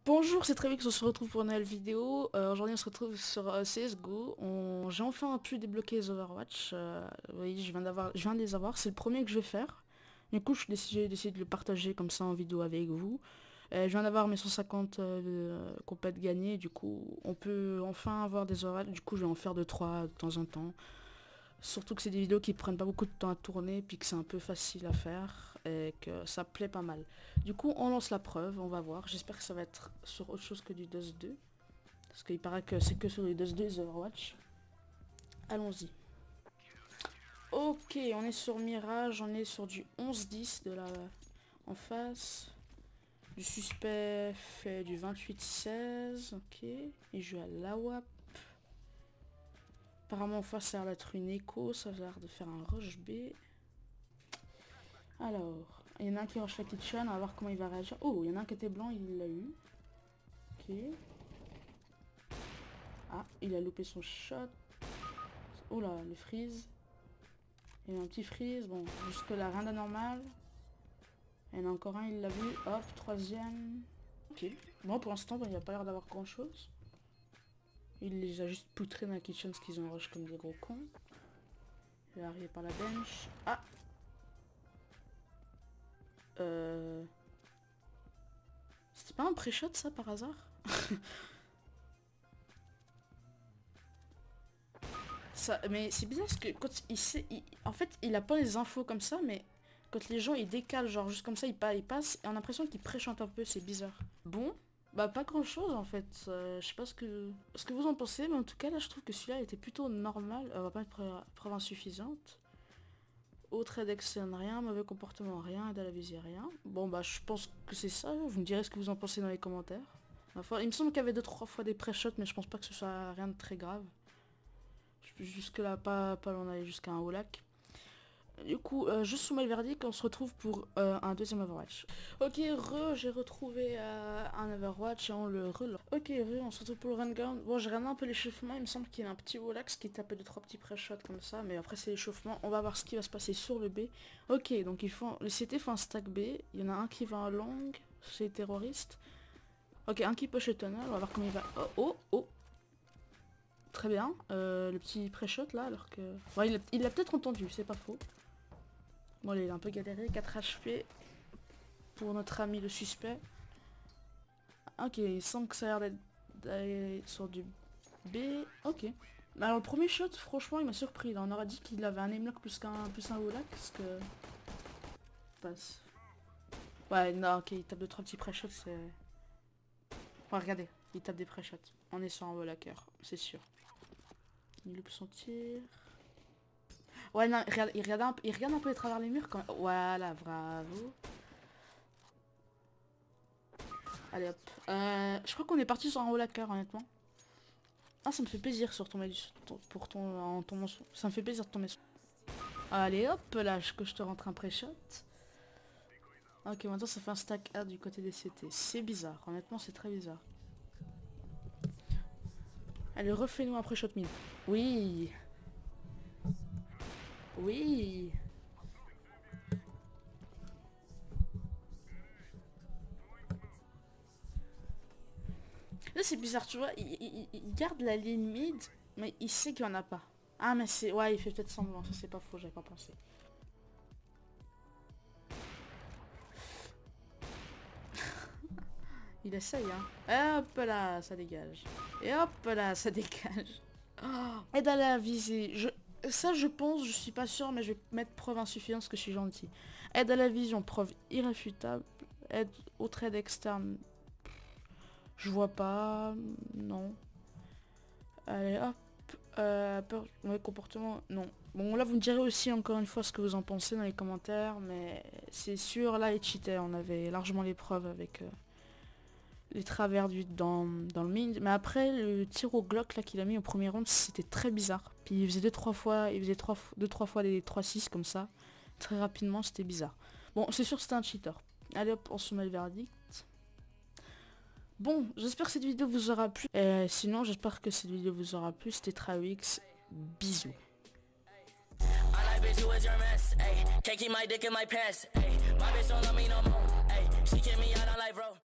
Bonjour, c'est Trévix, on se retrouve pour une nouvelle vidéo. Aujourd'hui on se retrouve sur CSGO. J'ai enfin pu débloquer les Overwatch. Oui, je viens de les avoir, c'est le premier que je vais faire. Du coup, j'ai décidé de le partager comme ça en vidéo avec vous. Je viens d'avoir mes 150 compètes gagnées, du coup on peut enfin avoir des Overwatch. Du coup je vais en faire 2-3 de temps en temps. Surtout que c'est des vidéos qui prennent pas beaucoup de temps à tourner, puis que c'est un peu facile à faire, et que ça plaît pas mal. Du coup, on lance la preuve, on va voir. J'espère que ça va être sur autre chose que du Dust 2. Parce qu'il paraît que c'est que sur les Dust 2 les Overwatch. Allons-y. Ok, on est sur Mirage, on est sur du 11-10 de la en face. Du suspect fait du 28-16, ok. Il joue à l'AWAP. Apparemment en face ça a l'air d'être une écho, ça a l'air de faire un rush B. Alors, il y en a un qui rush la kitchen, on va voir comment il va réagir. Oh, il y en a un qui était blanc, il l'a eu. Ok. Ah, il a loupé son shot. Oh là, le freeze. Il y a un petit freeze, bon, jusque là rien d'anormal. Il y en a encore un, il l'a vu, hop, troisième. Ok, bon pour l'instant, il n'y a pas l'air d'avoir grand chose. Il les a juste poutrés dans la kitchen parce qu'ils ont rush comme des gros cons. Il est arrivé par la bench. Ah! C'était pas un pré-shot ça par hasard? Ça, mais c'est bizarre parce que quand il sait... en fait, il a pas les infos comme ça, mais quand les gens ils décalent, genre juste comme ça, ils passent, et on a l'impression qu'ils pré-chantent un peu, c'est bizarre. Bon, bah pas grand chose en fait. Je sais pas ce que vous en pensez, mais en tout cas là je trouve que celui-là était plutôt normal. On va pas être preuve insuffisante. Au trade externe, rien, mauvais comportement, rien, aide à la visée, rien. Bon bah je pense que c'est ça, vous me direz ce que vous en pensez dans les commentaires. Il me semble qu'il y avait 2-3 fois des pré-shots, mais je pense pas que ce soit rien de très grave. Jusque là, pas l'on allait jusqu'à un haut lac. Du coup, juste sous le verdict, on se retrouve pour un deuxième Overwatch. Ok, j'ai retrouvé un Overwatch et on le relance. Ok, on se retrouve pour le run gun. Bon, j'ai regardé un peu l'échauffement, il me semble qu'il y a un petit haut lac qui tapait 2-3 petits pré-shots comme ça, mais après c'est l'échauffement. On va voir ce qui va se passer sur le B. Ok, donc le CT fait un stack B, il y en a un qui va en long, c'est les terroristes. Ok, un qui push le tunnel, on va voir comment il va. Oh. Très bien, le petit pré-shot là, alors que... Ouais, il l'a peut-être entendu, c'est pas faux. Bon, il a un peu galéré, 4 HP pour notre ami le suspect. Ok, il semble que ça a l'air d'être sur du B. Ok. Alors le premier shot, franchement, il m'a surpris. Là, on aurait dit qu'il avait un aimlock plus un Olac, parce que... Passe. Ouais, non, ok, il tape 2-3 petits pré-shots, c'est... Ouais, regardez, il tape des pré-shots. On est sur un Olaker, c'est sûr. Il loupe son tir. Ouais, non, il regarde un peu à travers les murs quand même. Voilà, bravo. Allez hop. Je crois qu'on est parti sur un Olaker, honnêtement. Ah, ça me fait plaisir sur tomber pour ton ça me fait plaisir de tomber sur. Allez hop, là, que je te rentre un pré-shot. Ok, maintenant ça fait un stack A du côté des CT. C'est bizarre, honnêtement, c'est très bizarre. Allez, refais-nous un pré-shot mid. Oui. Oui. Là c'est bizarre, tu vois, il garde la ligne mid, mais il sait qu'il n'y en a pas. Ah mais c'est... Ouais, il fait peut-être semblant, ça c'est pas faux, j'avais pas pensé. Il essaye, hein. Hop là, ça dégage. Et hop là, ça dégage. Oh, aide à la visée. Ça je pense, je suis pas sûr, mais je vais mettre preuve insuffisante parce que je suis gentil. Aide à la vision, preuve irréfutable. Aide au trade externe. Je vois pas, non. Allez hop. Peur, mauvais comportement, non. Bon là vous me direz aussi encore une fois ce que vous en pensez dans les commentaires, mais c'est sûr là il cheatait, on avait largement les preuves avec les travers dans le mid. Mais après le tir au Glock là qu'il a mis au premier round c'était très bizarre. Puis il faisait 2-3 fois, il faisait 2-3 fois des 3-6 comme ça. Très rapidement, c'était bizarre. Bon, c'est sûr que c'était un cheater. Allez hop, on se met le verdict. Bon, j'espère que cette vidéo vous aura plu. Sinon, j'espère que cette vidéo vous aura plu. C'était Trévix. Bisous.